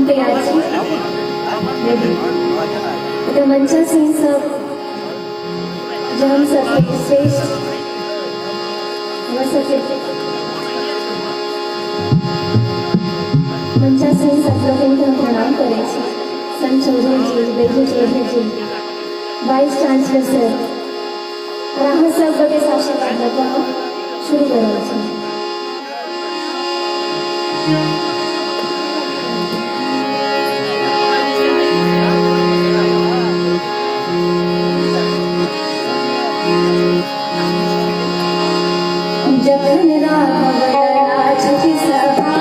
तैयार छी रेडी तो मंचा सिंह सब जो हम सबके श्रेष्ठ हमर सबके मंचा सिंह सब लोगन के हम प्रणाम करै छी संत चौधरी जी बेजू चौधरी जी वाइस चांसलर सर और अहाँ सब गोटे आशीर्वाद लऽ कऽ हम शुरू कर रहल छी। जखन राघव राजति सभा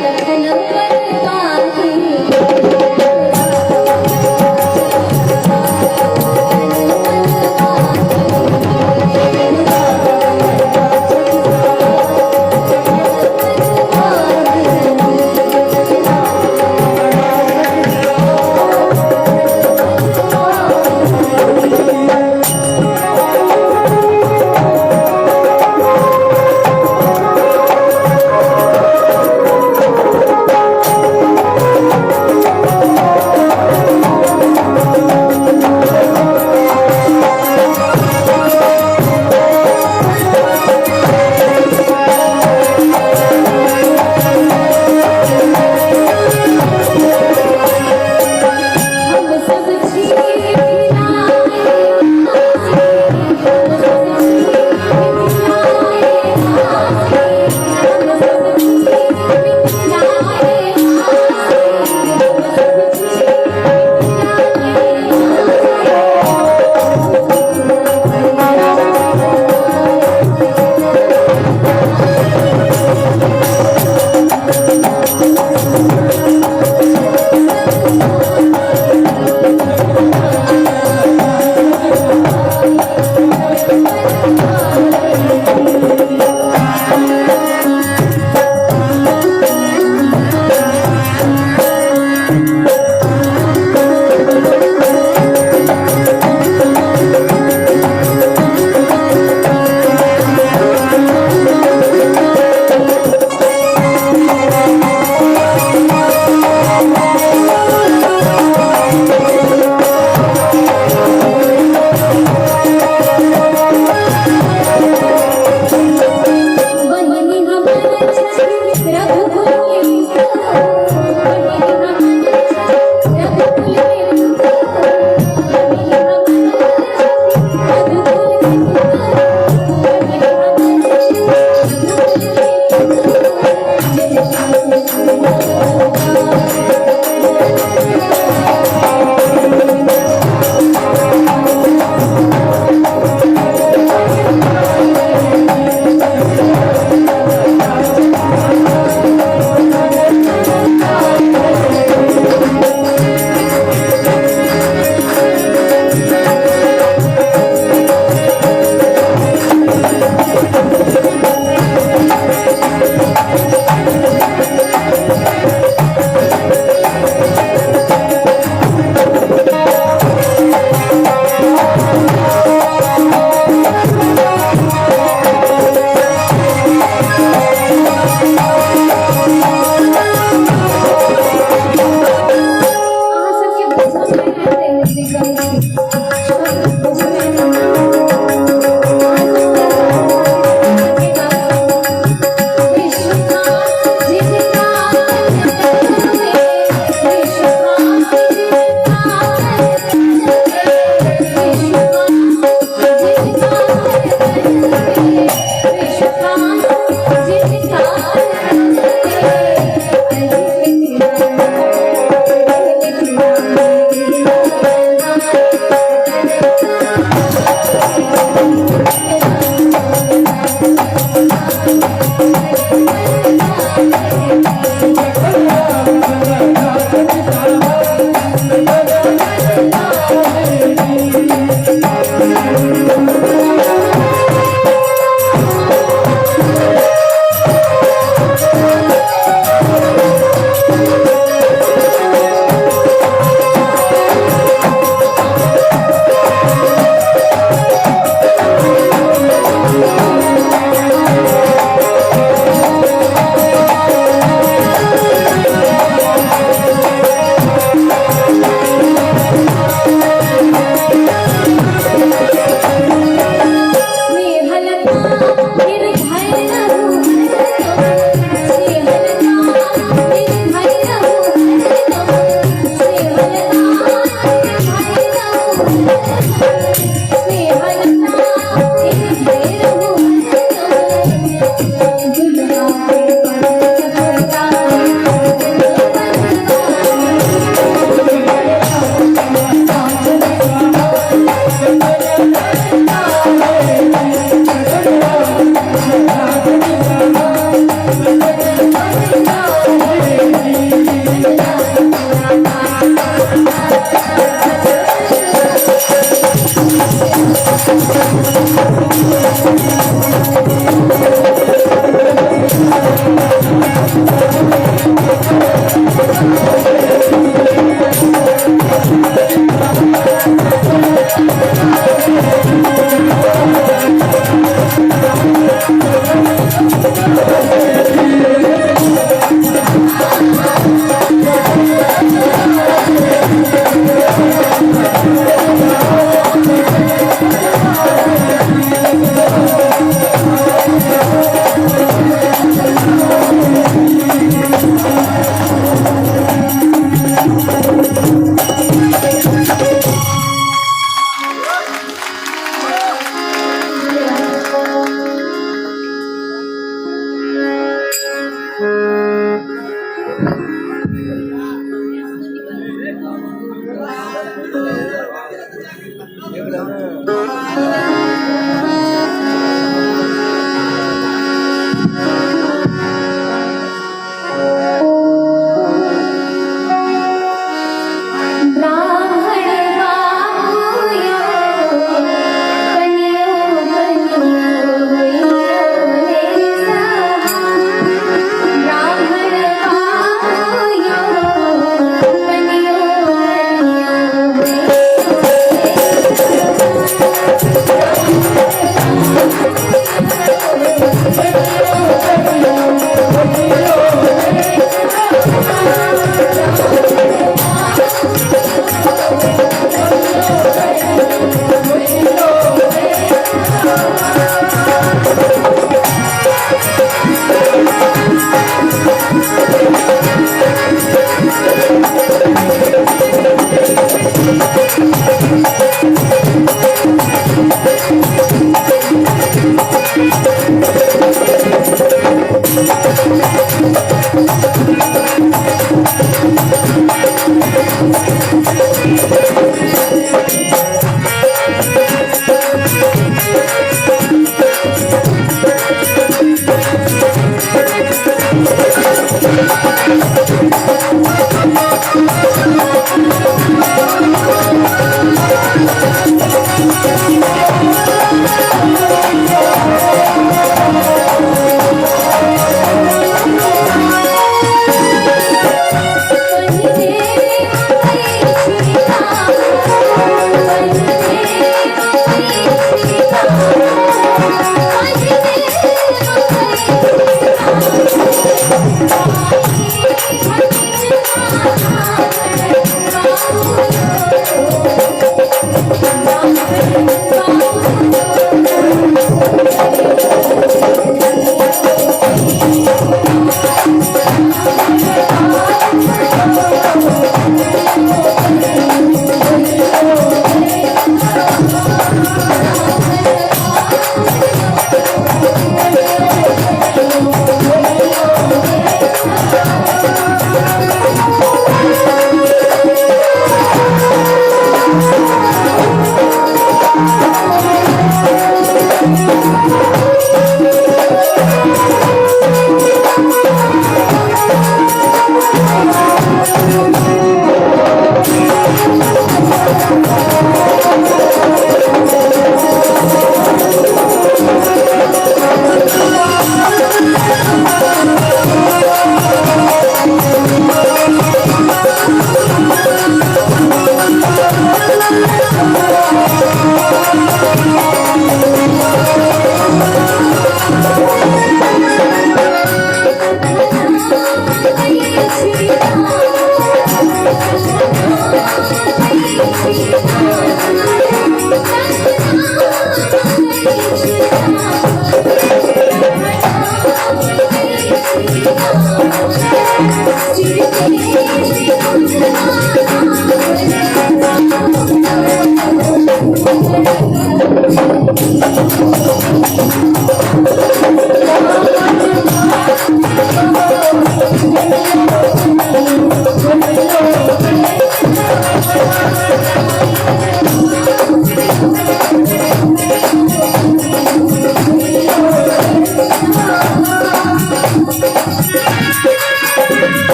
तखन बरपाही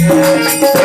Thank you.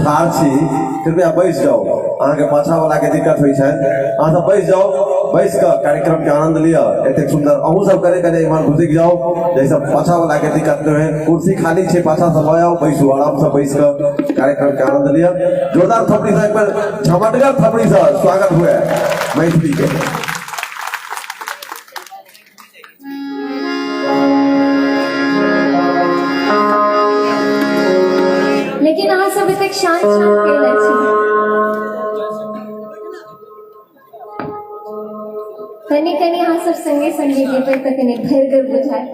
ठार छी कृपया बैठ जाओ अहाँ के पाछा वाला के दिक्कत होई छै अहाँ सब बैठ जाओ बैठ कर कार्यक्रम के आनंद लिया एते सुंदर अहू सब करे करे इमहर घुसिक जाओ जैसे पाछा वाला के दिक्कत न है कुर्सी खाली छे पाछा सब आओ बैठो आराम से बैठ कर कार्यक्रम के आनंद लिया जोरदार थपड़ी से एक बार झमटगर थपड़ी से स्वागत हुआ मैथिली के लेकिन अहाँ सब एतेक शांत कैले छी कनी कनी अहाँ सब संगे संगे गेबै तऽ कनी भरगर बुझाय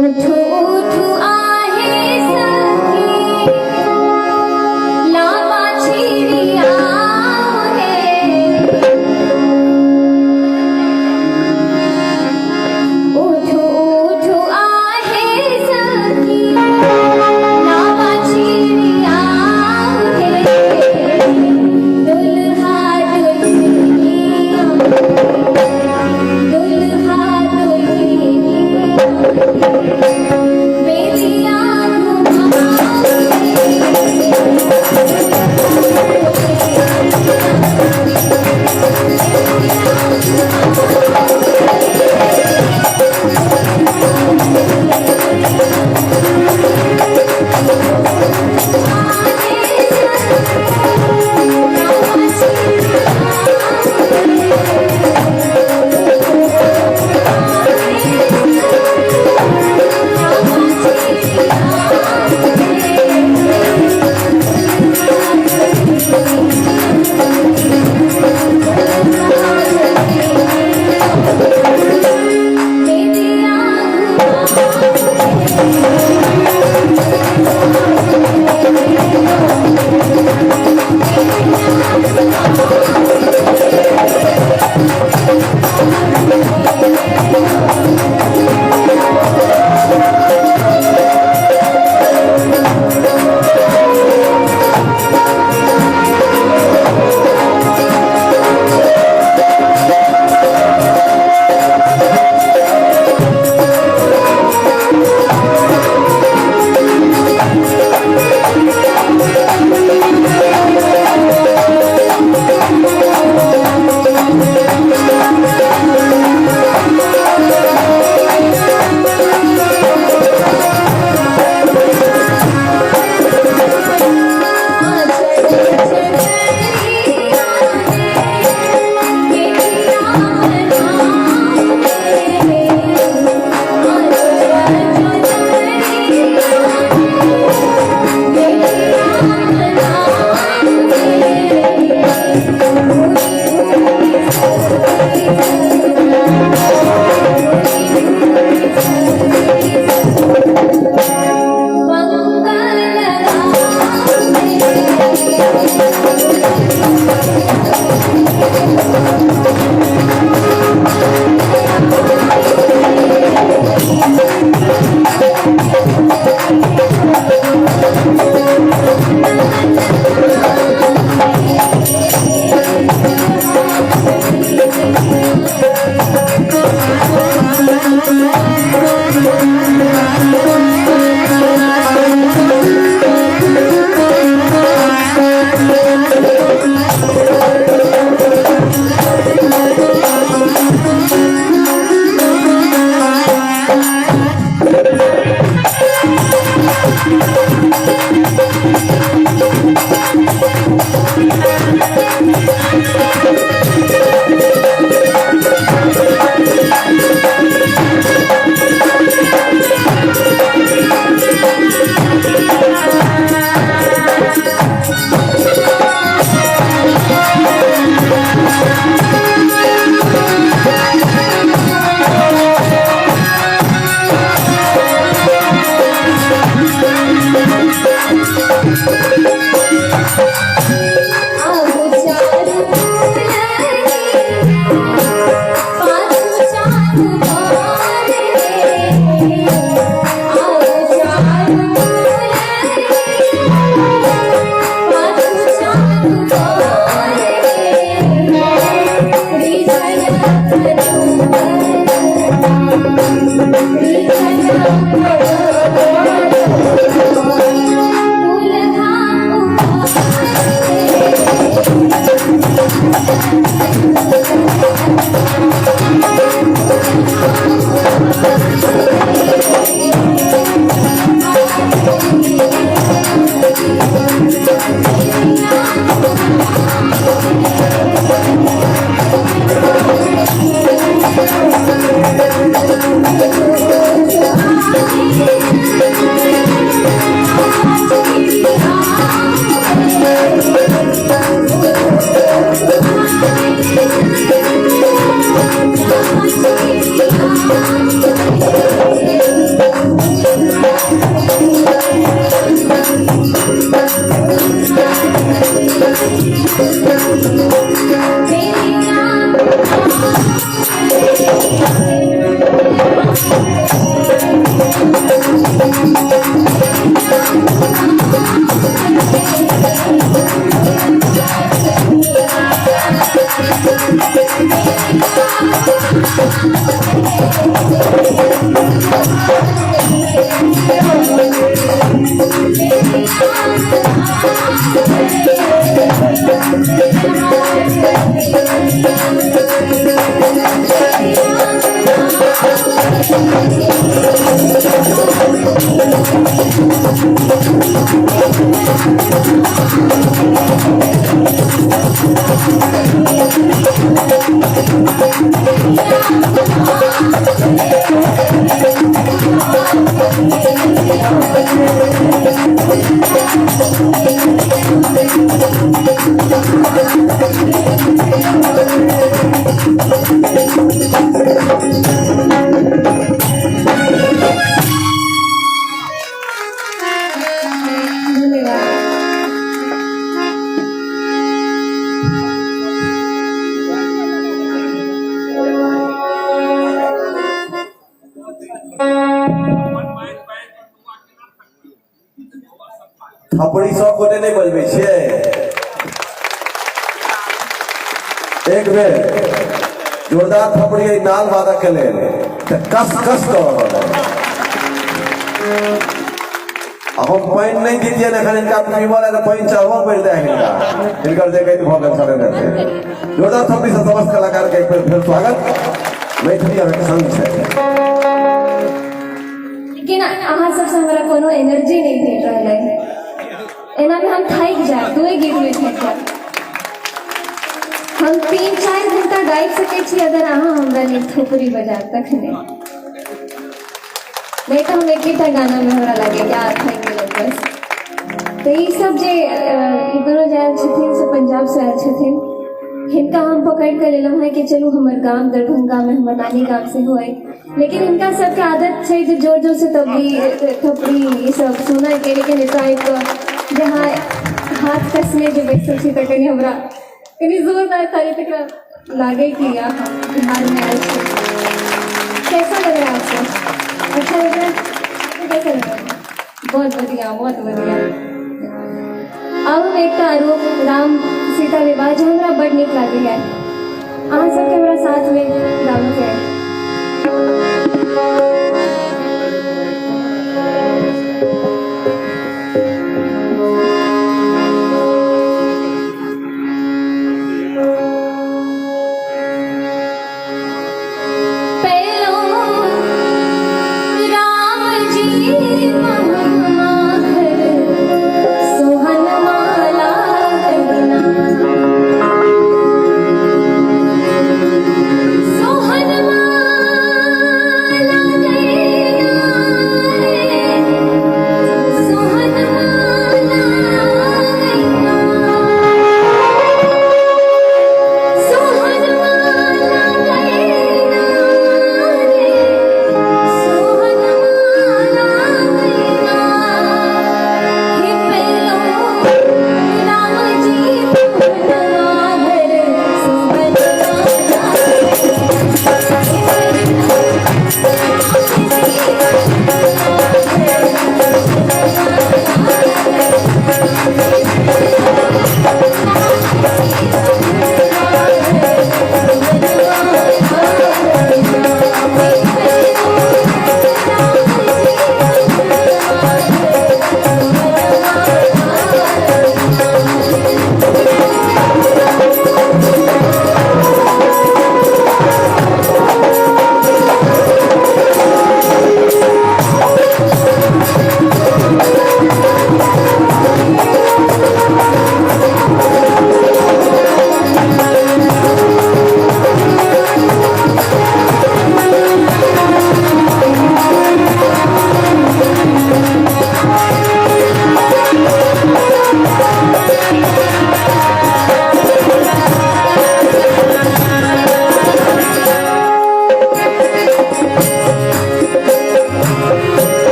उठू उठू आहे सखी लामा छिड़िया उठू उठू आहे सखी लामा छिड़िया दुल्हा दुल्हन थपड़ी सब गोटे नहीं बजबै छियै। एक बेर जोरदार थपड़ी अइ नाल वादक के लेल कस कस कऽ रहल अइ। हम पानि नहीं दितियै एखन हिनका पीबऽ लेल पानि चढ़बऽ पड़ितै हिनका, हिनकर देखैत भऽ गेल छलै रहतै। जोरदार थपड़ी से समस्त कलाकार के एक बेर फेर स्वागत। मैथिली अहाँके संग छै, लेकिन अहाँ सबसे हमरा कोनो एनर्जी नहीं भेट रहल है। एना में हम थाकि जाए, दुए गीत में थाकि जाए। हम 3-4 घंटा गाबि सकै छी अगर अहाँ हमरा लेल थोपड़ी बजायब तखने, नहीं तो हम एकेटा गाना में हमरा लगे कि थाकि गेलै बस। तो ये सब जे ई दोनों जे आयल छथिन से पंजाब से आयल छथिन, हिनका हम पकड़ कर लेलहुँ है कि चलू हमर गाम दरभंगा में हमर नानी गाम से हुए। लेकिन इनका सबके आदत है जो जोर जोर से तबली थपड़ी ये सब सुना के, लेकिन एकाएक जहाँ हाथ कसने जो बैसल छी तऽ कनी हमरा कनी जोरदार ताली तक लागे कि बिहार में आए थे। कैसा लग रहा है आपको? अच्छा लग रहा है? कैसा लग रहा है? बहुत बढ़िया, बहुत बढ़िया। अब हम एक आरोप राम सीता विवाह जो हमरा बड़ नीक लागे है, अहाँ सबके हमरा साथ में गाबे के है।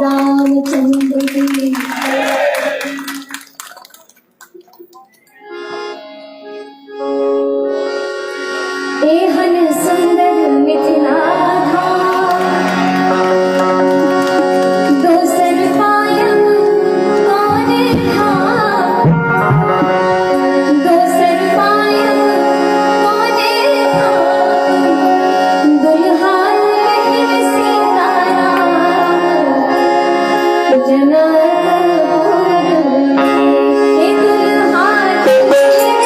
रामचंद्र की एहन सुंदर मिथिला दोसर पायब कौन था दोसर पायब कौन था दुल्हा लहर सीताराम जनकपुर हे दुल्हा लहर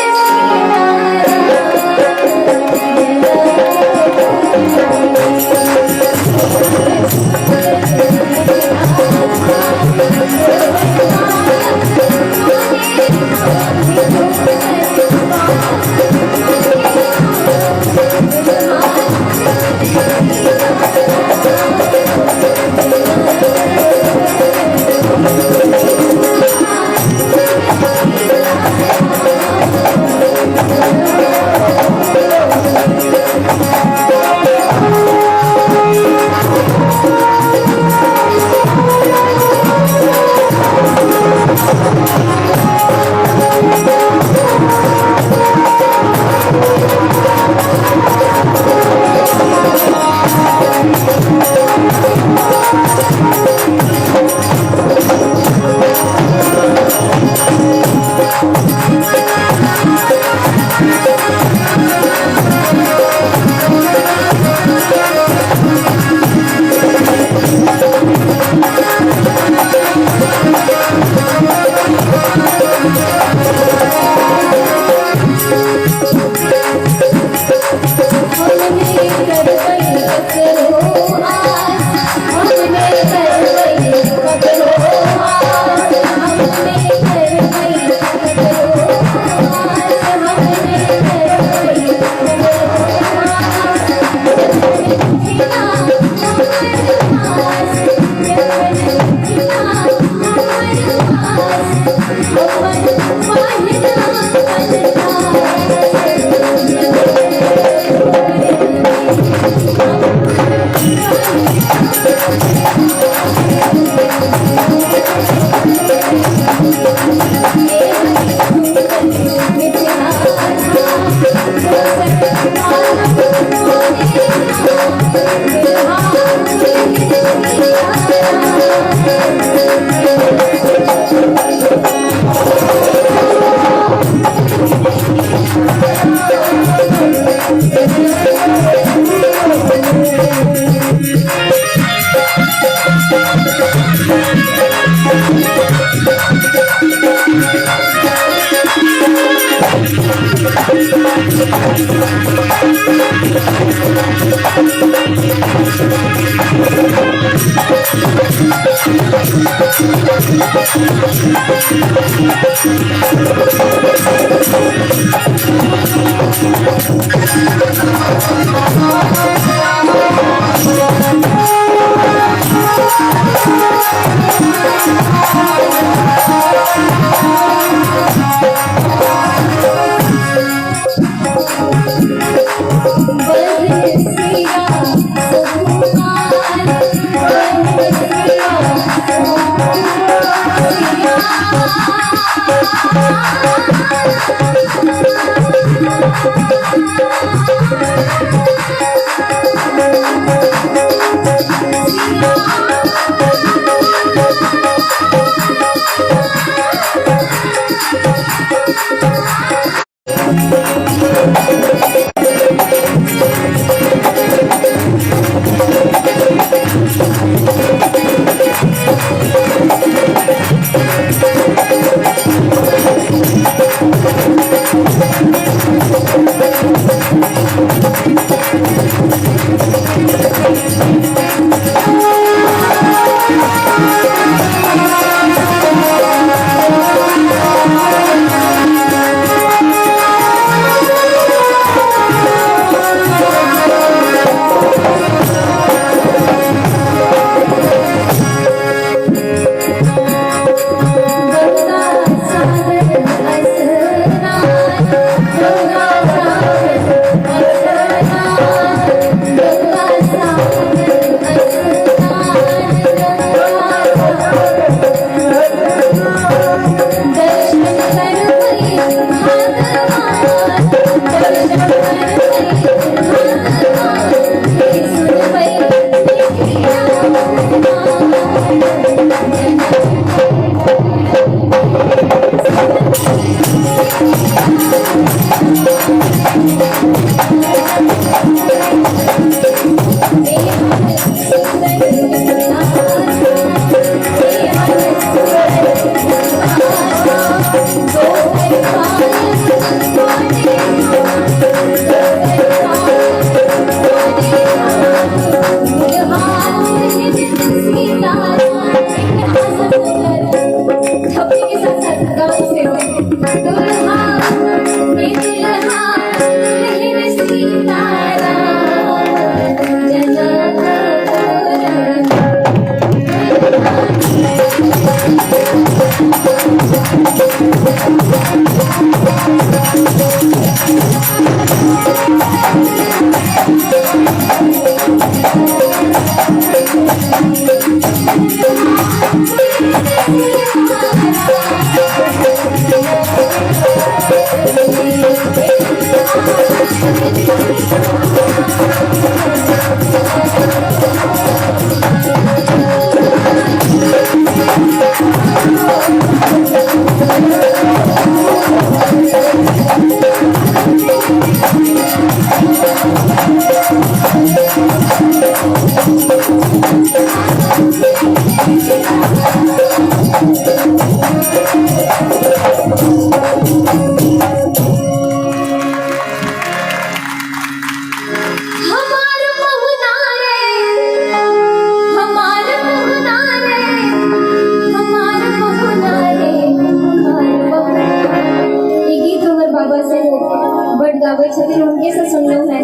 उनके से सुन लो है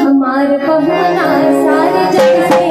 हमार पहुना सारे जग से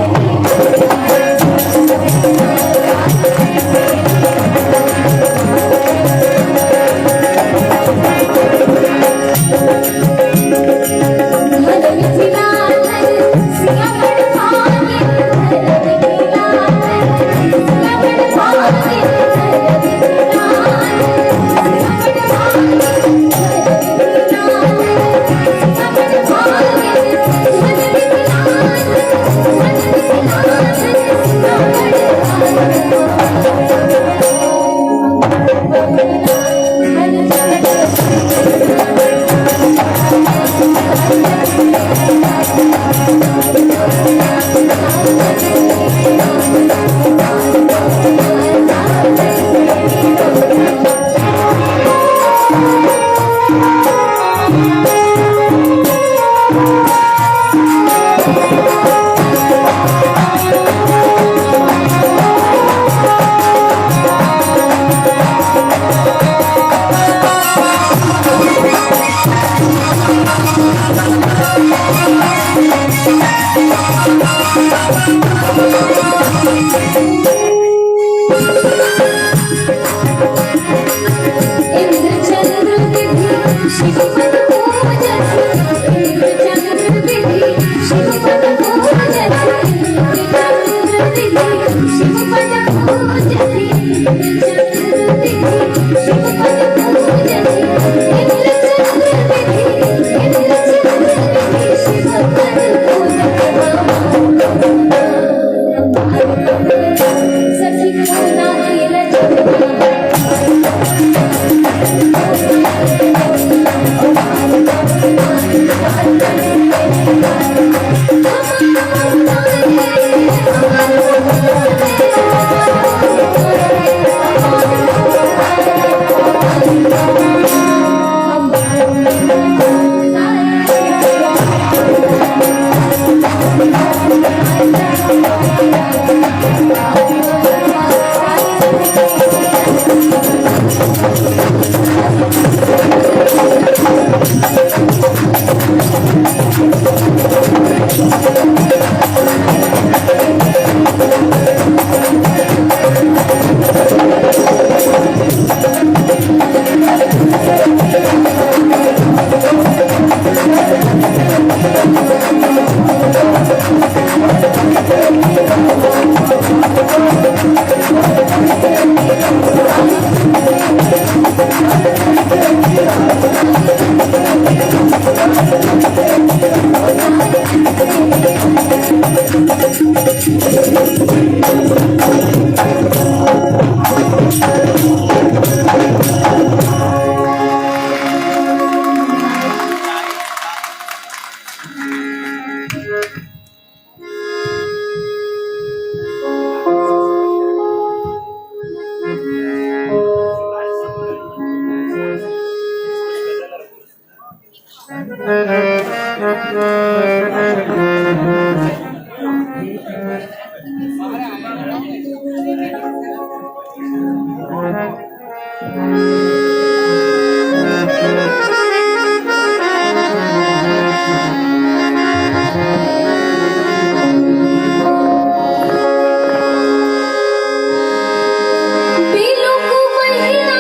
बिलुक महीना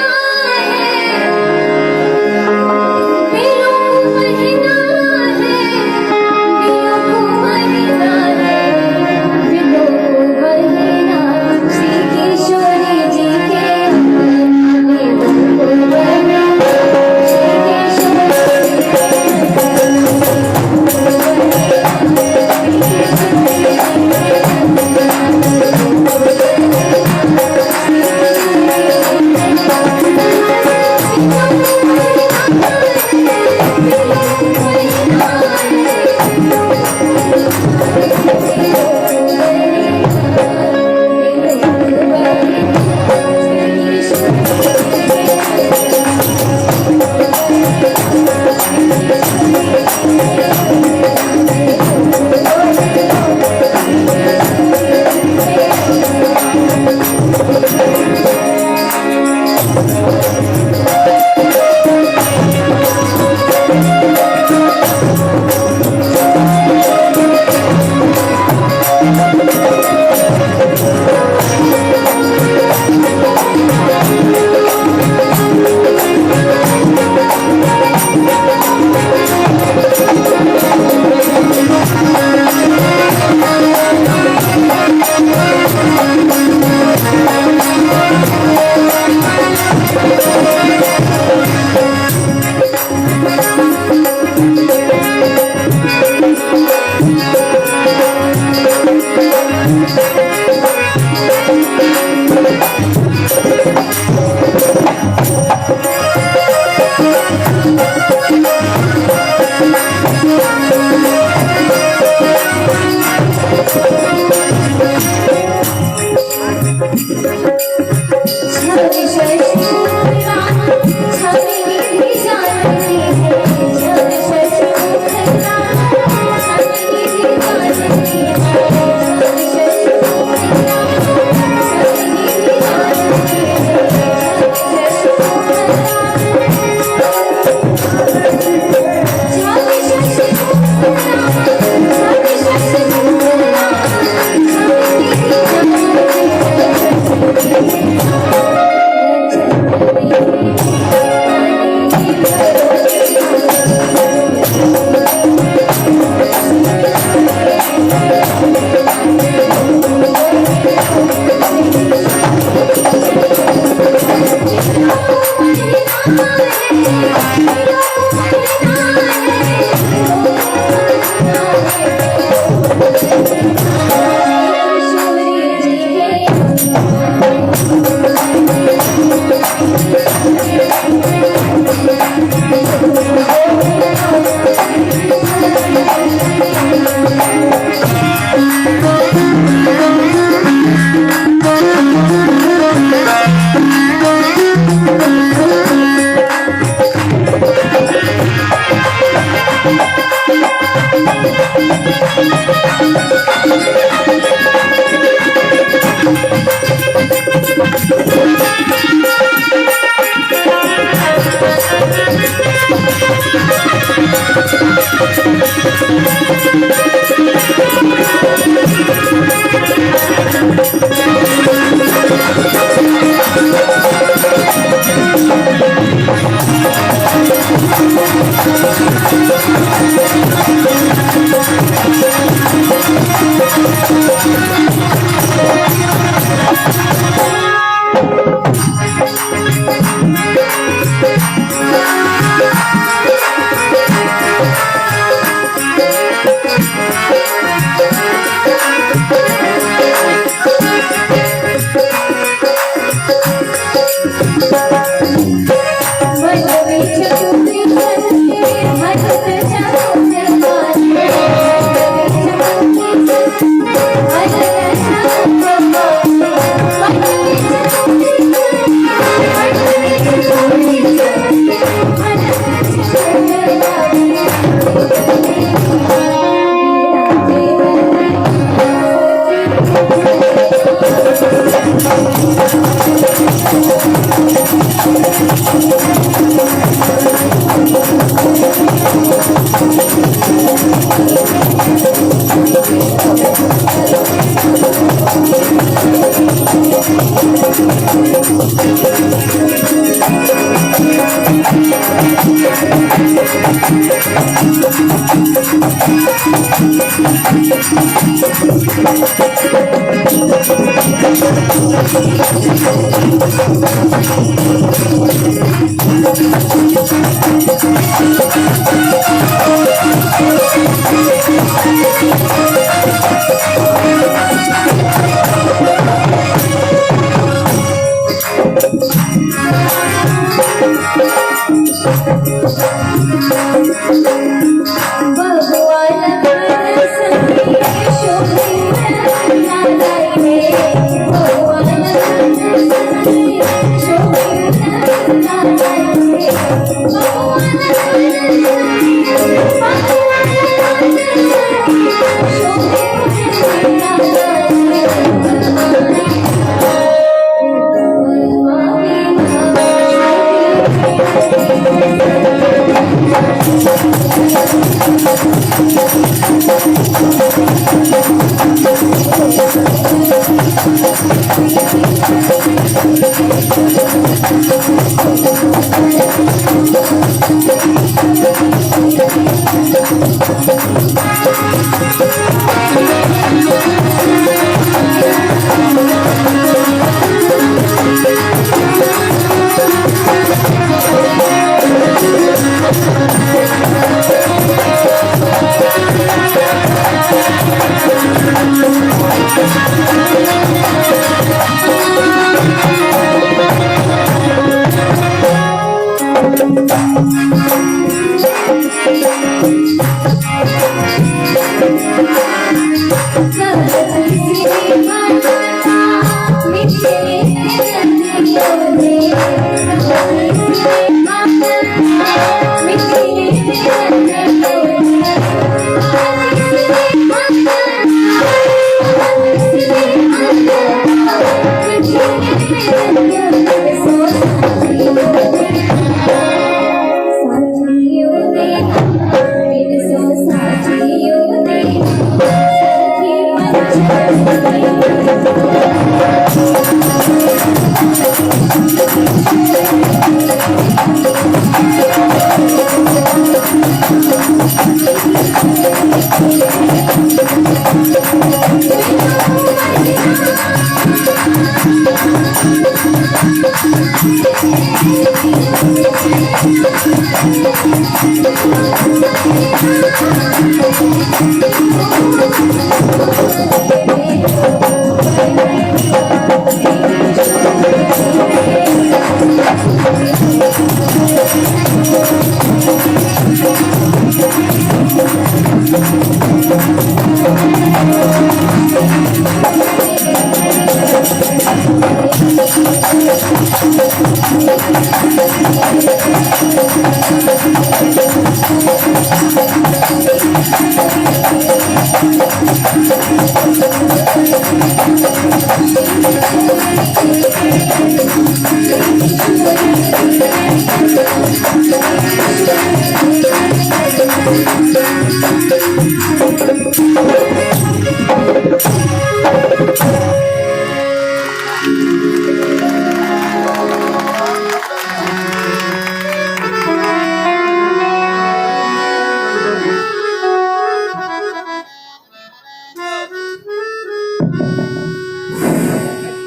है, बिलुक महीना है, बिलुक महीना है, बिलुक महीना श्री किशोरी जी के बिलुक महीना श्री किशोरी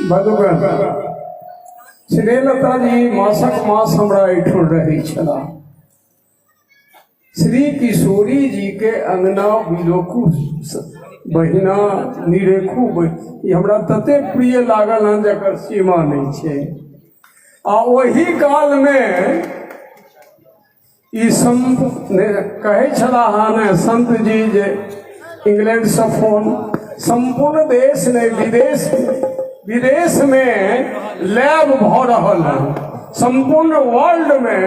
बदुगन श्रीलता जी मासक मास हमरा ऐठुन रही छला। श्री किशोरी जी के अंगना बिलोकू बहिना निरेखू ई हमरा तते प्रिय लागल हन जकर सीमा नहीं छे। आ वही काल में ई कहे छला हन संत जी जे इंग्लैंड से फोन संपूर्ण देश ने विदेश में लैब भ रहल है। संपूर्ण वर्ल्ड में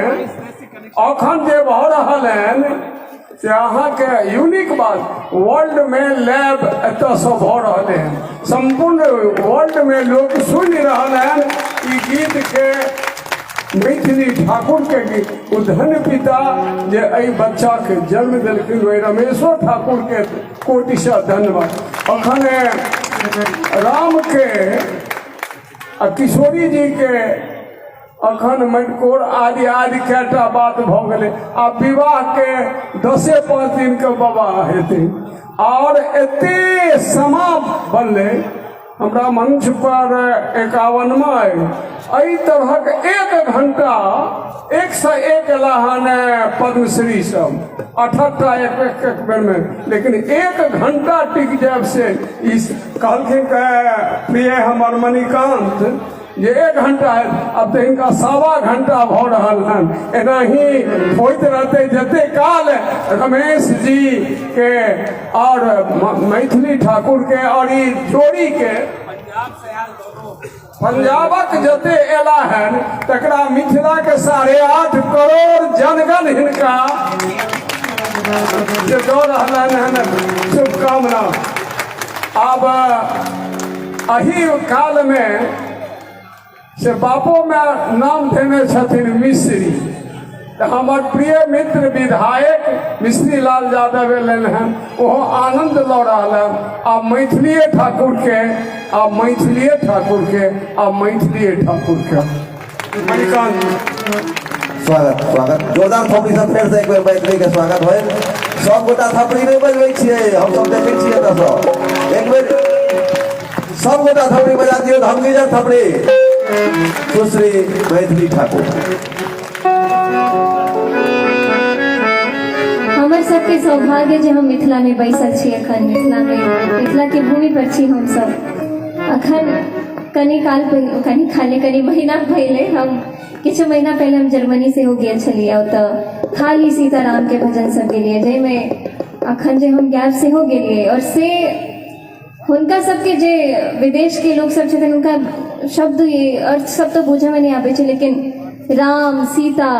अखन जे भ रहल है से अहाँ के यूनिक बात वर्ल्ड में लैब एत से भ रहल है। संपूर्ण वर्ल्ड में लोग सुन रहल है ई गीत के मैथिली ठाकुर के गीत। धन्य पिता जे एहि बच्चा के जन्म दिलखिन रमेश्वर ठाकुर के कोटिशा धन्यवाद। अखन राम के आ किशोरी जी के अखन मटकोर आदि आदि कएटा बात भऽ गेलै। आ विवाह के 10-5 दिन के बाबा हेतै और एते समा बनलै हमरा मंच पर 51वां एहि तरहक 1 घंटा 101 लाहन पद्मश्री सब 78 एक बेर में, लेकिन 1 घंटा टिक जाब से इस कहलखिन प्रिय हमर मणिकांत जे 1 घंटा है, अब तो इनका 1.25 घंटा भ रहल हन। एनाही होइत रहते जते काल रमेश जी के और मैथिली ठाकुर के और ई जोड़ी के पंजाबक जते एला हन तकरा मिथिला के 8.5 करोड़ जनगण हिनका जे दऽ रहलन हन शुभकामना। अब अही काल में से बापो में नाम देने छथिन मिश्री। तो हमार प्रिय मित्र विधायक मिश्री लाल यादव एलन हैं, ओहो आनंद लऽ रहल हैं। आ मैथिलीय ठाकुर के आ मैथिलीय ठाकुर के आ मैथिलीय ठाकुर के मणिकांत स्वागत स्वागत जोरदार थपड़ी से फेर से एक बेर मैथिली के स्वागत होय। सब गोटा थपड़ी नहीं बजबै छियै, हम सब देखै छियै एतऽ सब एक बेर सब गोटा थपड़ी बजा दियौ, धमगीजर थपड़ी सुश्री मैथिली ठाकुर। हमर सबके सौभाग्य जे हम मिथिला में बैसल छी, अखन मिथिला के भूमि पर छी हम सब। अखन कनी महीना पहले हम किछु महीना पहले हम जर्मनी से हो गेल छलियै, ओतऽ खाली सीताराम के भजन सब गेलियै, जाहिमे अखन जे हम गैप से हो गेलियै और से हुनका सबके जे विदेश के लोग सब छथिन हुनका शब्द ये अर्थ सब तो बुझे में नहीं आबे छै, लेकिन राम सीता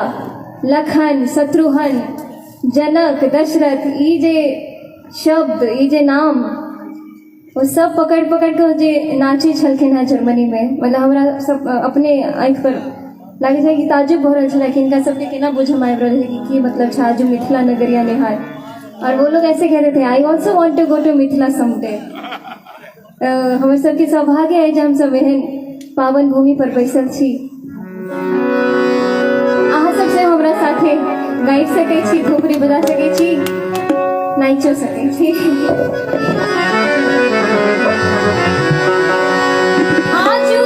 लखन शत्रुघ्न जनक दशरथ ई जे शब्द ई जे नाम वो सब पकड़ पकड़ के जे नाचे छलखिन है जर्मनी में। मतलब हमरा सब अपने आँखि पर लगे छै कि ताजुब भऽ रहल छलै कि इनका सबके केना बुझे में आबि रहल है कि की मतलब छै आज मिथिला नगरिया निहार। और वो लोग ऐसे कह रहे थे I also want to go to Mithila someday. हमर सबके सौभाग्य है जे हम सब एहन पावन भूमि पर बैसल छी। अहाँ सब से हमरा साथे गाबि सकै छी, थोपड़ी बजा सकै छी, नाचो सकै छी। आजू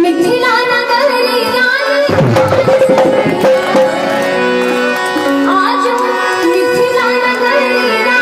मिथिला नगरिया आजू मिथिला नगरिया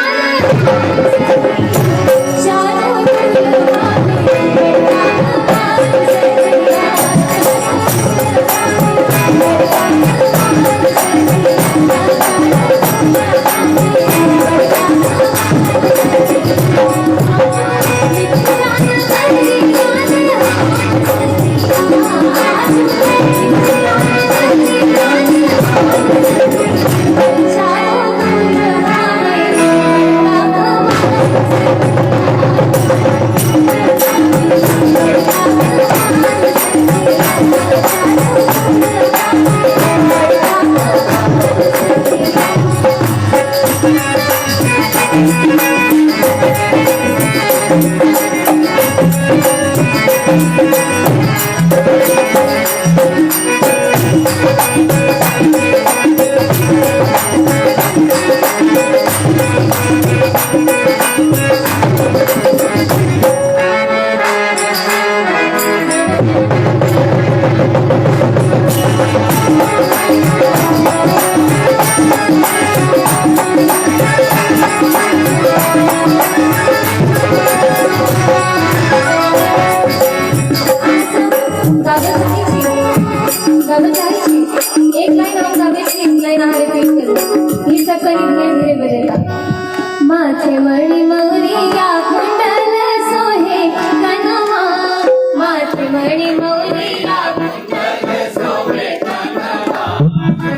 माथे मणि मौरिया कुंडल सोहे कनवा, माथे मणि मौरिया कुंडल सोहे कनवा,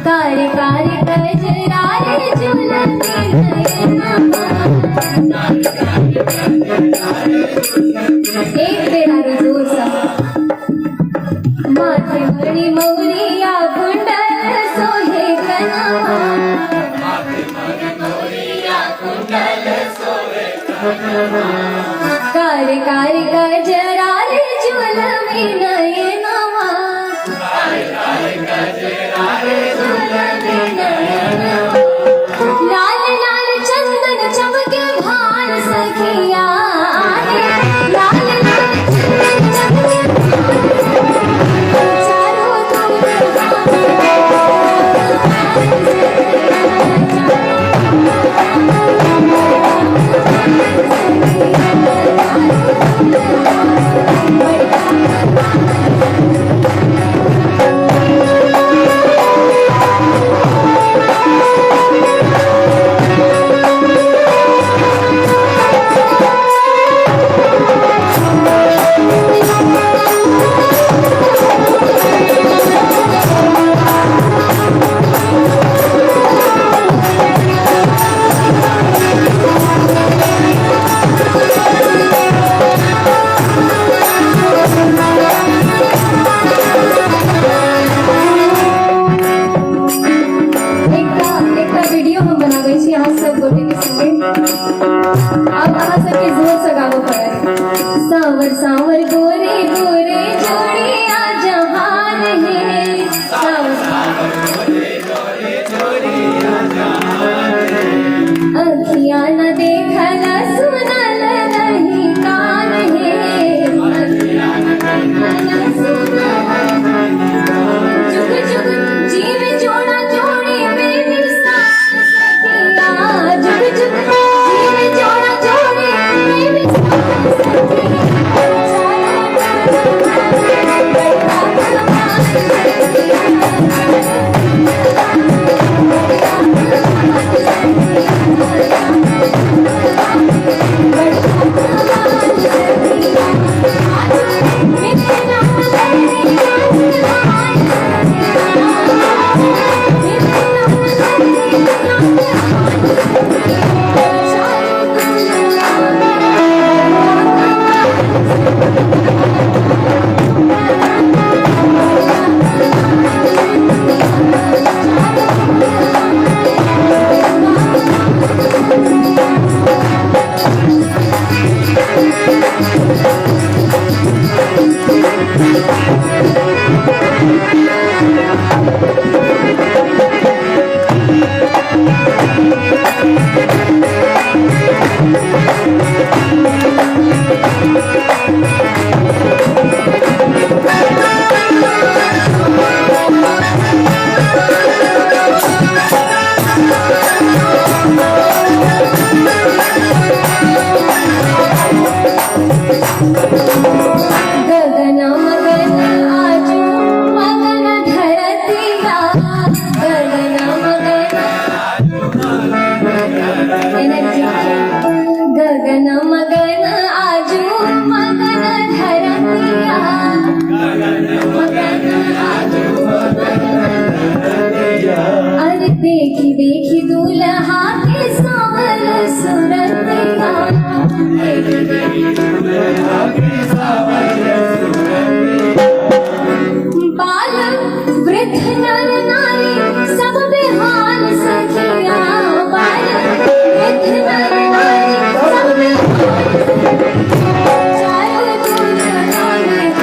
कारी कारी गजरारे झुलती नयनवा। एक बेरा जोर सा माथे मणि मौरिया कुंडल सोहे कनवा, कारी कारी गजरारे झुलती नयनवा। लाल लाल चंदन चमके भान सखिया लाल लाल चंदन चमके चारों एकटा वीडियो हम बनाबै छी अहाँ सब गोटे के संगे अब अहाँ सबके जोर से गाबऽ पड़त सावर सावर गोरे गोरे जोड़िया जहान है अखियाँ न देखल सुनल नहीं कान है जुग जुग जीव जोड़ा जोड़ी बेबी सखिया जुग जुग जीव जोड़ा जोड़ी बेबी गगन मगन आजू मगन धरतिया गगन गगन मगन आजू मगन धरतिया अरे देखी देखी दूल्हा के सावल सुरतिया बाल वृद्ध नर नारी सब बेहाल सखिया बाल वृद्ध नर नारी सब बेहाल चारों दुनिया में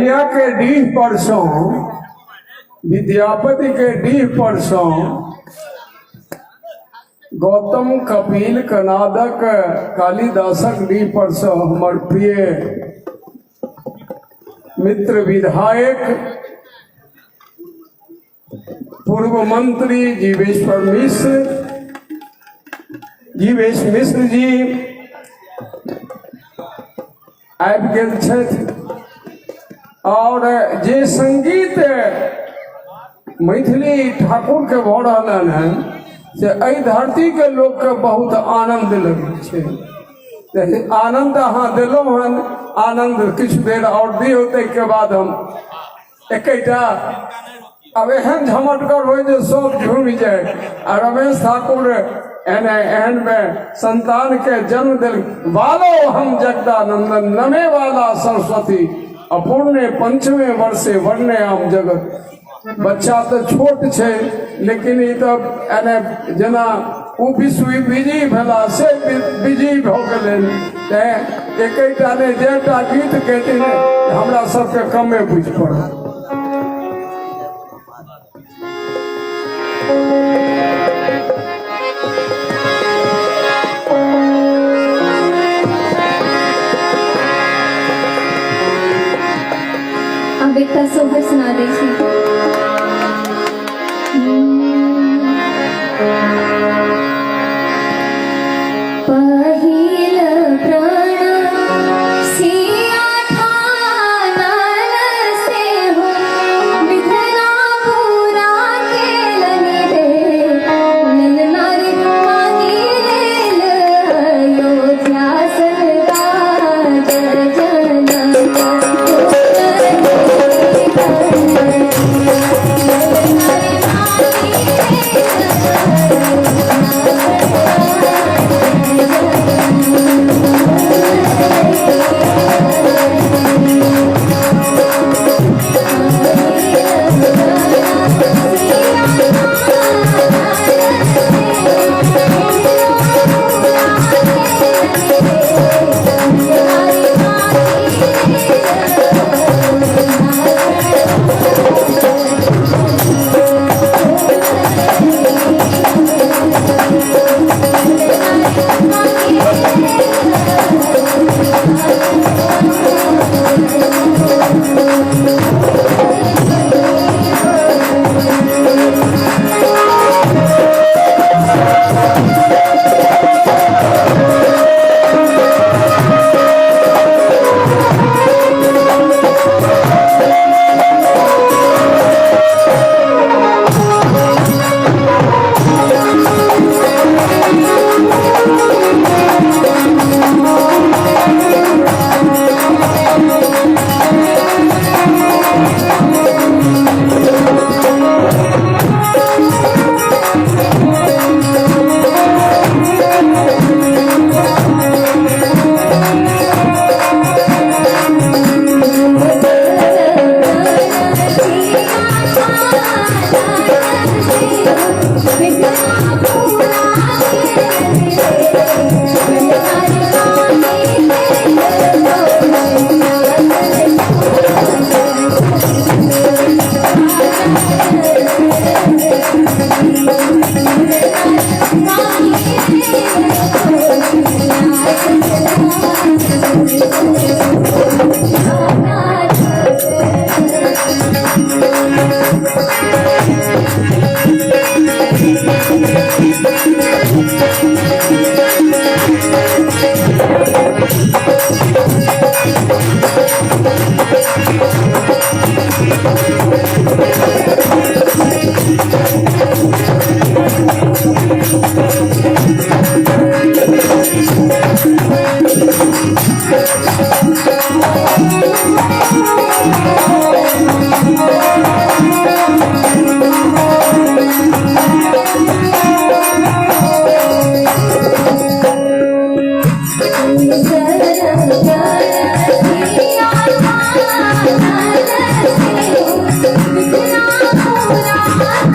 दुनिया के डीह परसों विद्यापति के डीह परसों गौतम कपिल कनादक कालिदासक डीह परसों हमर प्रिय मित्र विधायक पूर्व मंत्री जीवेश मिश्र जी आबि गेल छथि और जे संगीत मैथिली ठाकुर के भऽ रहलन हन से एहि धरती के लोक के बहुत आनंद लगै छै। आनंद अहाँ देलहुँ हन, आनंद किछु देर और दियौ, ताहिके बाद हम एकटा अब एहन झमटगर हो जे सब झूमि जाए। आ रमेश ठाकुर एहन में संतान के जन्म दिल वालो हम जगदानंदन नमे वाला सरस्वती अपूर्णे पंचमे वर्षे वर्णे आम जगत। बच्चा तो छोट छै लेकिन ई तो एने जेना ओ विश्व विजयी भेला से विजयी भऽ गेलनि। तेँ एकटा ने जेटा गीत गेथिन हमरा सबके कमे बुझि पड़ल। अब एकटा सोहर सुना दै छी। पहिल प्रण सिया ठानन से हो मिथिला पूरा केलनि रे ललना रे मांगी लेल अयोध्या सरकार जनक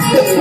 Thank you.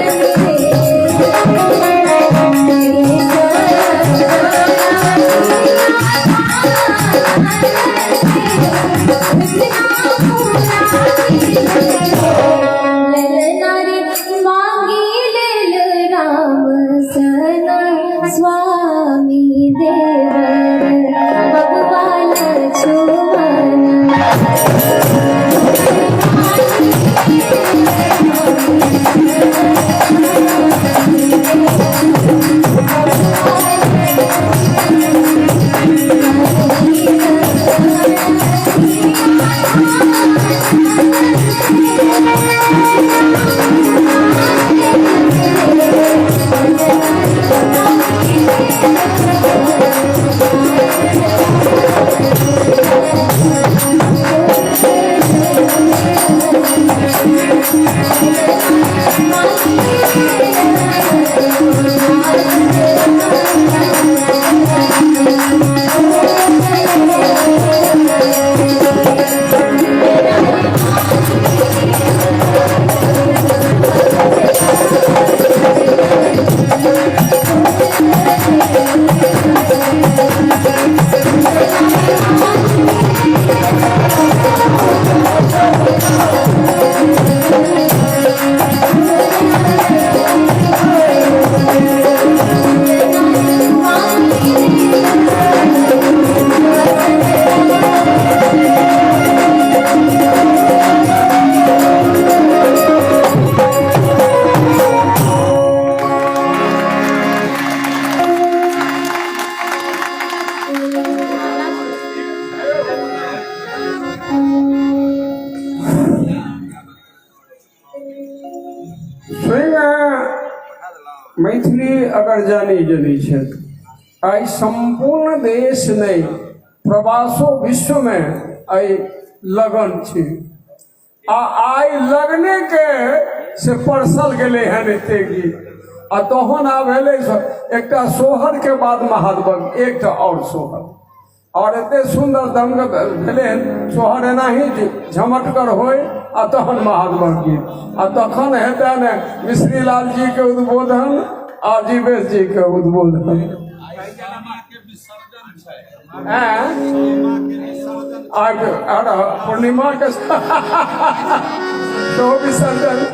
मैथिली अगर जानी जनी है आई संपूर्ण देश नहीं प्रवासो विश्व में आई लगन छी आई लगने के से परसल गेले हैं एते गीत आ तहन आ भेले एकटा सोहर के बाद महादेव एकटा और सोहर और एते सुंदर दंग भेले सोहर एनाही झमटकर होय आ तहन महादेव गीत आ तखन हेतै ने मिश्री लाल जी के उद्बोधन आ जीवेश जी के उद्बोधन पूर्णिमा के तो विसर्जन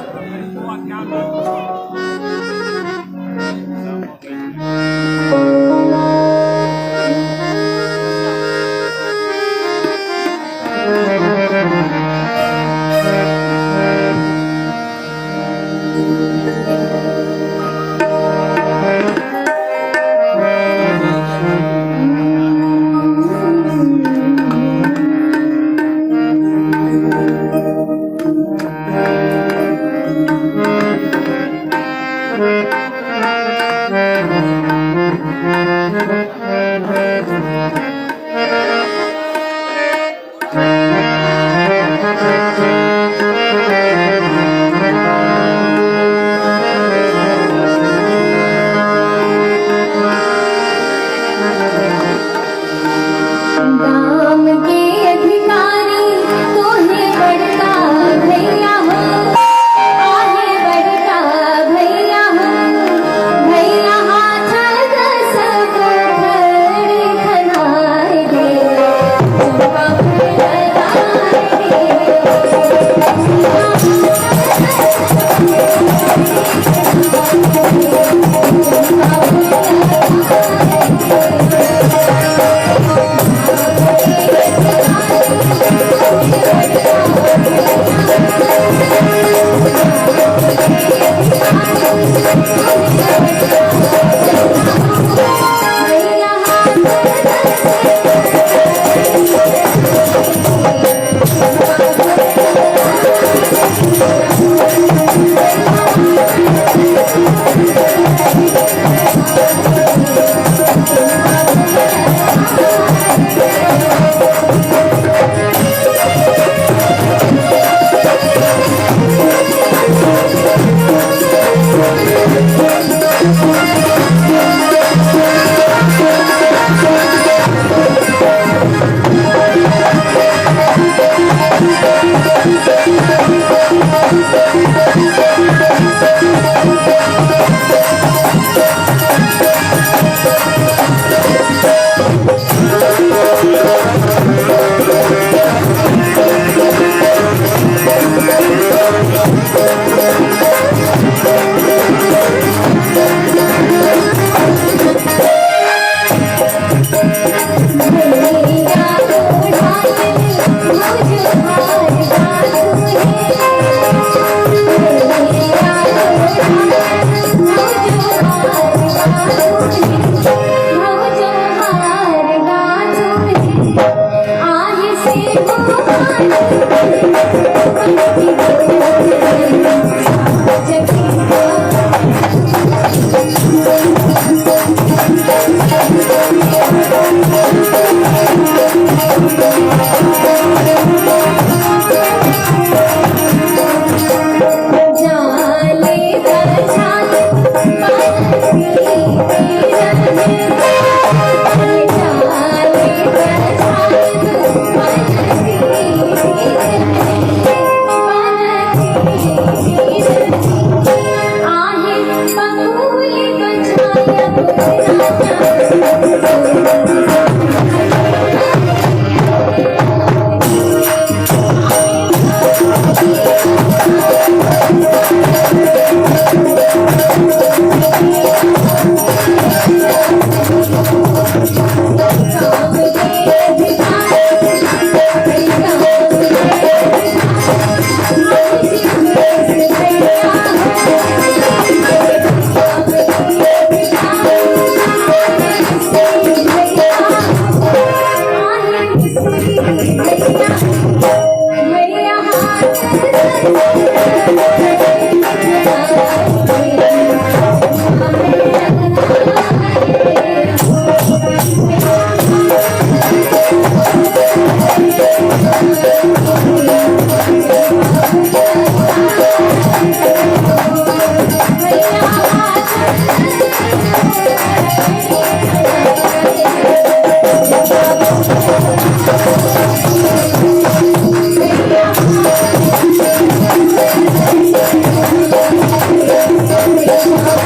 दाम के अधिकारी तोहे बड़का भैया हो Thank you.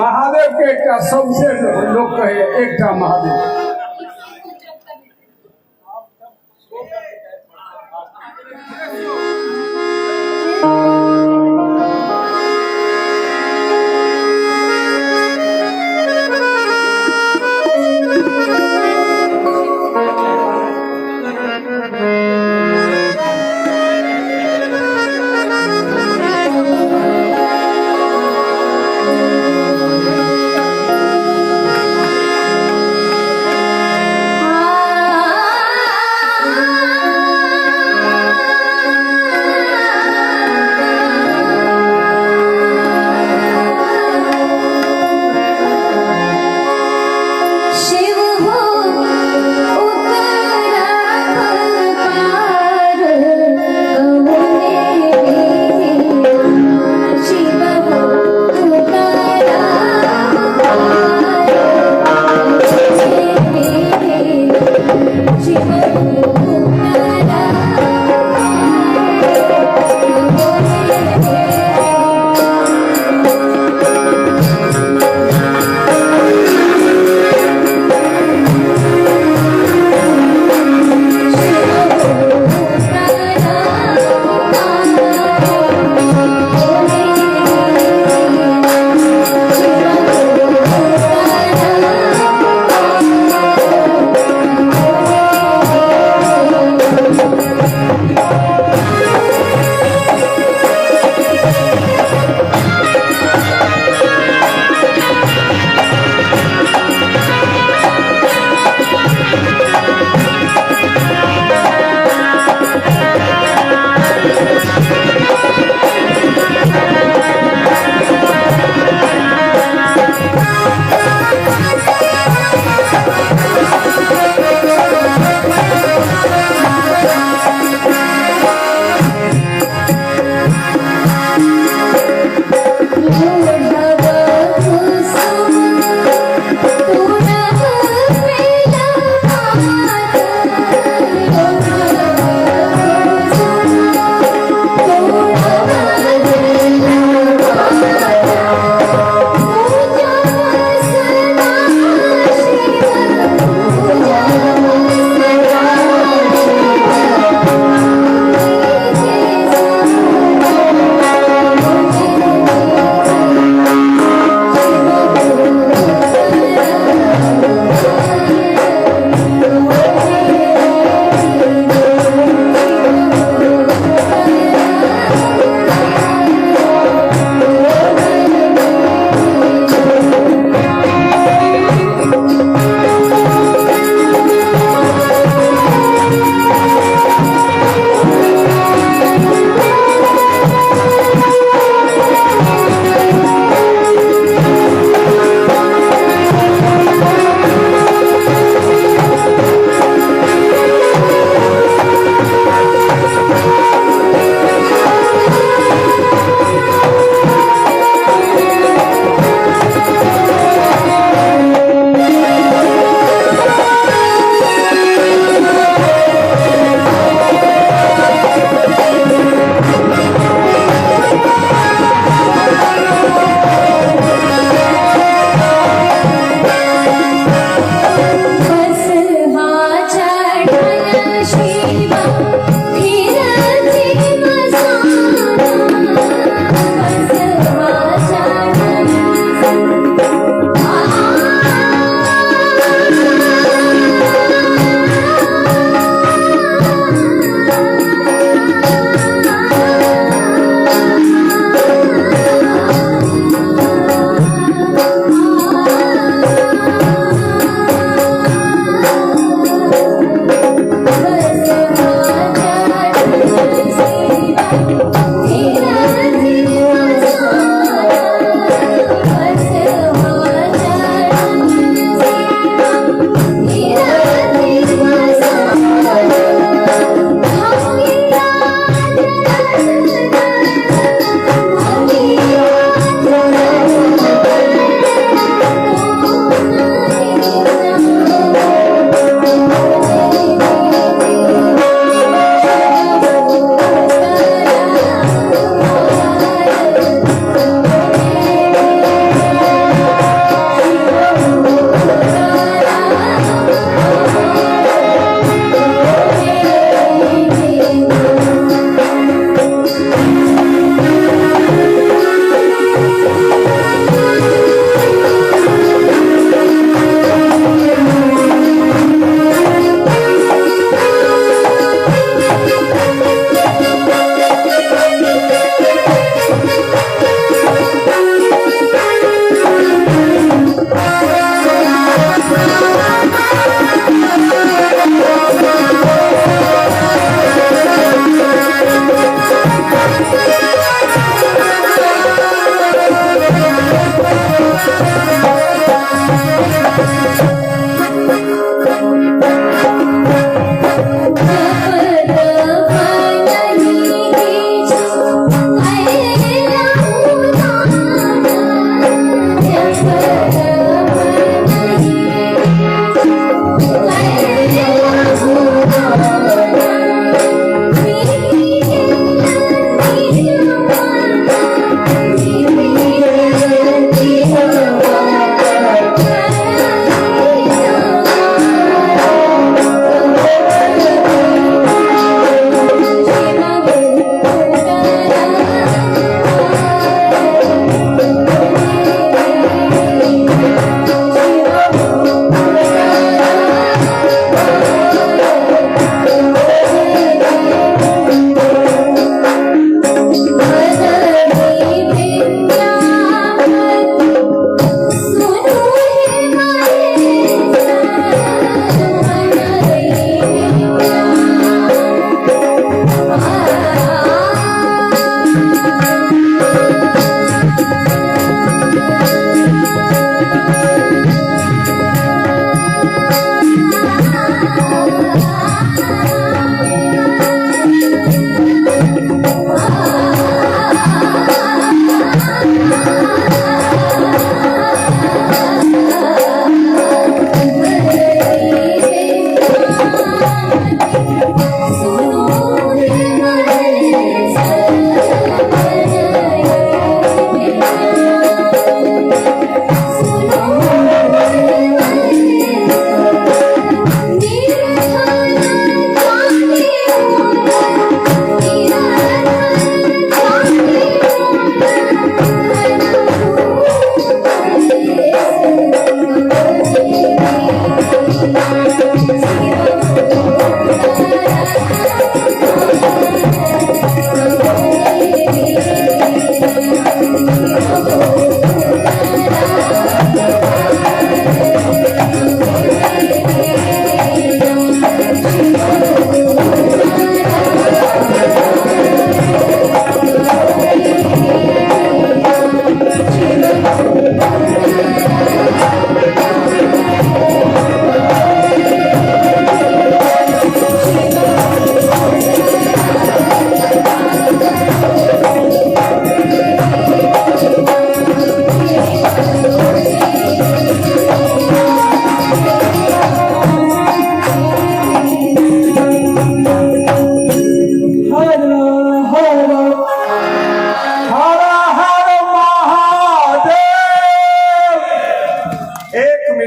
महादेव के एकटा सबसे लोग कहे एकटा महादेव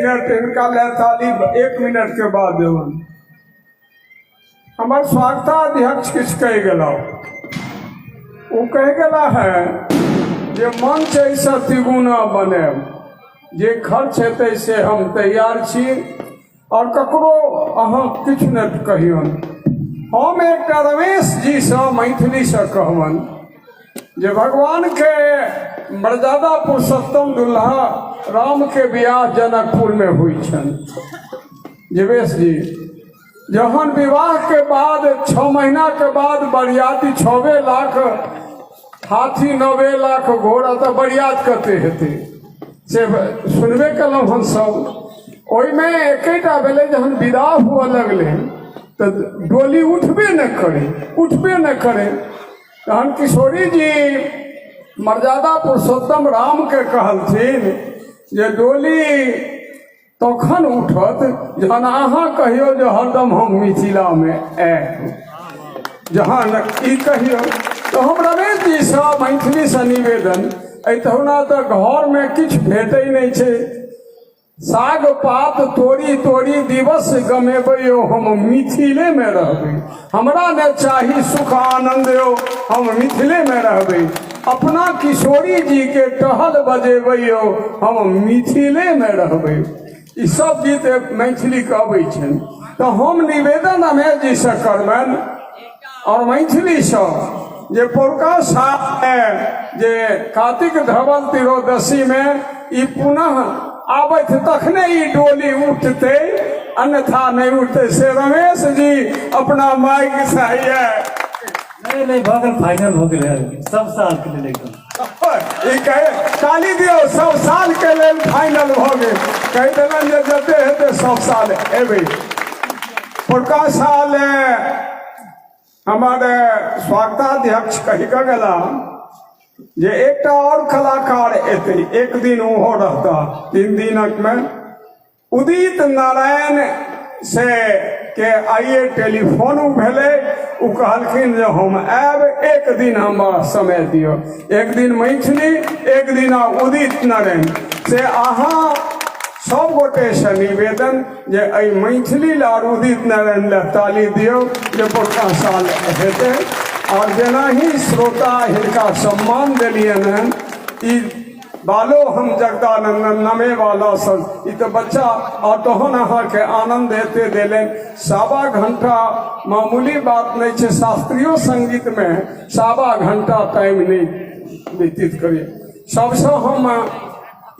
मिनट इनका ले ताली 1 मिनट के बाद देवन हमार स्वागताध्यक्ष किछ कह गला वो कह गला है जे मंच ऐसा तिगुना बने जे खर्च हेतै से हम तैयार छी और ककरो अहाँ किछु नहीं कहियन। हम एक रमेश जी से मैथिली से कहबन जे भगवान के मर्यादा पुरुषोत्तम दुल्हा राम के बियाह जनकपुर में हुई छन। जीवेश जी जहन विवाह के बाद 6 महीना के बाद बरियाती 6 लाख हाथी 9 लाख घोड़ा तो बरियात कते हेतै से सुनबे कलम हम सब ओई में एकेटा भेले जहन विदा हुआ लगले तो डोली उठबे न करे तहन किशोरी जी मर्यादा पुरुषोत्तम राम के कहलथिन जे डोली तखन उठत जहन अहाँ कहियो जे हरदम हम मिथिला में जहन ई कहियो तो हम रमेश जी से मैथिली से निवेदन एतहुना तो घर में किछु भेटै नहीं छै साग पात तोड़ी दिवस गमेबै हम मिथिले में रहबै हमरा ने चाही सुख आनंद यो हम मिथिले में रहबै अपना किशोरी जी के टहल बजेबै यो हम मिथिले में रहबै ई सब गीत मैथिली कहबै छन तो हम निवेदन रमेश जी से करबन और मैथिली से जे पोरका साल जे कार्तिक धवल त्रयोदशी में ई पुनः आबैत तखने ई डोली उठते अन्यथा नहीं उठते से रमेश जी अपना माइक से नहीं भगल फाइनल हो गए सब साल के लिए एकदम ताली दियो सब साल के लिए फाइनल हो गए कह दिलन जे जते हेते सब साल एबे पोरका साल हमारे स्वागताध्यक्ष कही का गला जे एकटा और कलाकार एते एक दिन ओहो रहता 3 दिनक में उदित नारायण से के आइए टेलीफोन भेले उ कहलखिन जे हम आब एक दिन हमरा समय दियो एक दिन मैथिली एक दिन उदित नारायण से अहाँ सब गोटे से निवेदन जे एहि मैथिली और उदित नारायण ले ताली दियो जे पोरका साल हेतै और जेना ही श्रोता हिनका सम्मान दिलियन हन ई बालो हम जगदानंदन नमे वाला सब ई तो बच्चा और तहन अहाँ के आनंद हेते देले 1.25 घंटा मामूली बात नहीं है शास्त्रीय संगीत में 1.25 घंटा टाइम नहीं व्यतीत करिए सबसे हम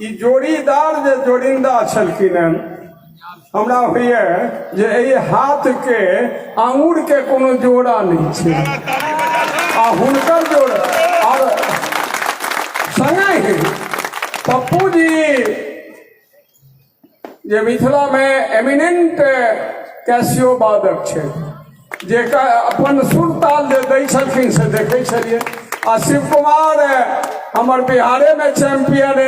ई जोड़ीदार जे जोड़िंदा छलखिन हन हमरा होइए जे एहि हाथ के आंगुर के कोनो जोड़ा नहीं छै आ हुनकर जोड़ा और संगे पप्पू जी जे मिथिला में एमिनेंट कैसियो वादक छै जे अपन सुर ताल जे दै छलखिन से देखै छलिए आ शिव कुमार हमर बिहारे में चैंपियन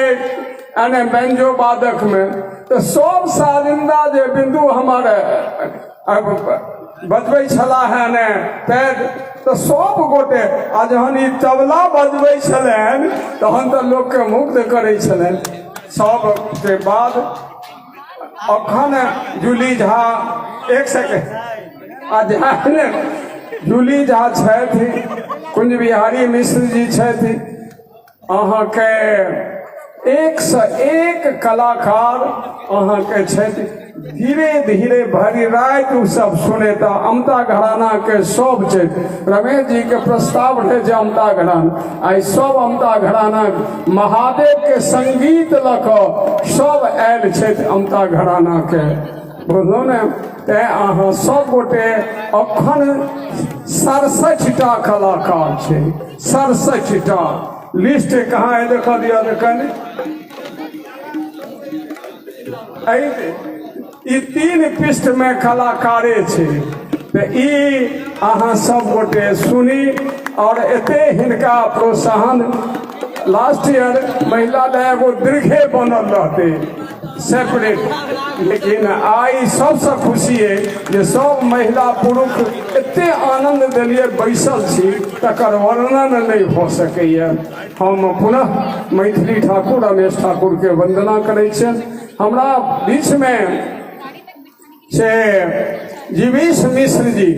है बैंजो वादक में तो सब साजिंदा जे बिंदु हमारे बजबै छला है ने पैद तो सब गोटे आ जहन ई तबला बजबै छलैन तहन तो लोग के मुग्ध करै छलैन सब के बाद अखन जूली झा एक सेकेंड आ जहन जूली झा छथि कुंज बिहारी मिश्र जी छथि अहाँ के 1 से 1 कलाकार अहाँ के छथि धीरे धीरे भरी रात उ सब सुनेता अमता घराना के सब छथि रमेश जी के प्रस्ताव रहे जे अमता घराना आई सब अमता घराना महादेव के संगीत लक सब आयल छथि अमता घराना के बुझलहुँ ने तैं अहाँ सब गोटे अखन 67टा कलाकार छै 67टा लिस्ट कहाँ है देखा दिया देखने ई 3 पृष्ठ में कलाकारे छे तो ई अहाँ सब गोटे सुनी और एते हिनका प्रोत्साहन लास्ट ईयर महिला ले एगो दीर्घे बनल रहते सेपरेट लेकिन आई सबसे खुशी है जे सब महिला पुरुष एते आनंद दिलिए बैसल छी तकर वर्णन नहीं हो सकैए हम पुनः मैथिली ठाकुर रमेश ठाकुर के वंदना करै छियनि हमरा बीच में से जीवेश मिश्र जी,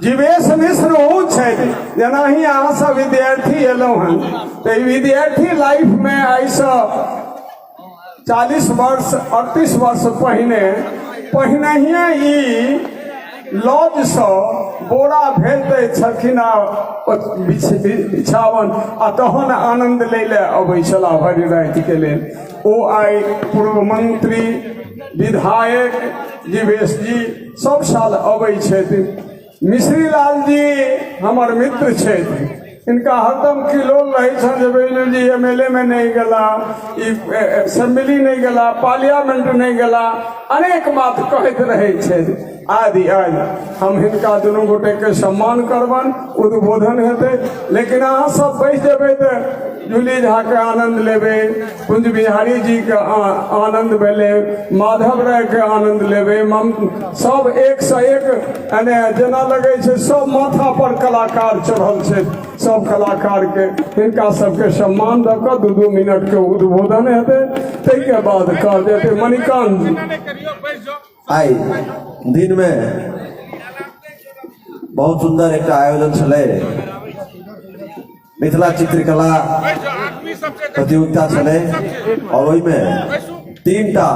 जीवेश मिश्र ओ छथि जेना ही अहाँ सब विद्यार्थी एलहुँ हन तऽ ई विद्यार्थी लाइफ में ऐसा 40 वर्ष 38 वर्ष पहिने ई लॉज से बोरा भेज दै छलखिन बिछावन आ तहन आनंद लै ले अबै छलाह भरि राति के लेल। ओ आइ पूर्व मंत्री विधायक जीवेश जी सब साल अबै छथि। मिश्री लाल जी हमर मित्र छथि, इनका हरदम किलोल रहे छन जे बैनू जी एमएलए में नहीं गला, असेंबली नहीं गला, पार्लियामेंट नहीं गला, अनेक बात कहते रहे छथि। आदि आज हम हिनका दुनू गोटे के सम्मान करबन, उद्बोधन हेतै, लेकिन अहाँ सब बैठ जेबै तऽ जूली झा के आनंद लेबै, कुंज बिहारी जी के आनंद भेलै, माधव राय के आनंद लेबै। सब एक से एक एने जेना लगे छै सब माथा पर कलाकार चढ़ल छै, सब कलाकार के हिनका सबके सम्मान दऽ कऽ 2-2 मिनट के उद्बोधन हेतै, ताहिके बाद कहल जेतै। मणिकांत जी आई दिन में बहुत सुंदर एक आयोजन छलै, मिथिला चित्रकला प्रतियोगिता छलै और ओहि में 3टा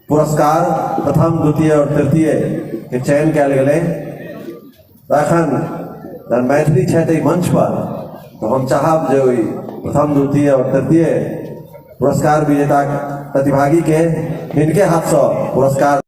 पुरस्कार प्रथम द्वितीय और तृतीय के चयन कयल गेलै। अखन मैथिली छै मंच पर तो हम चाहब जे ओहि प्रथम द्वितीय और तृतीय पुरस्कार विजेता प्रतिभागी के हिनके हाथ से पुरस्कार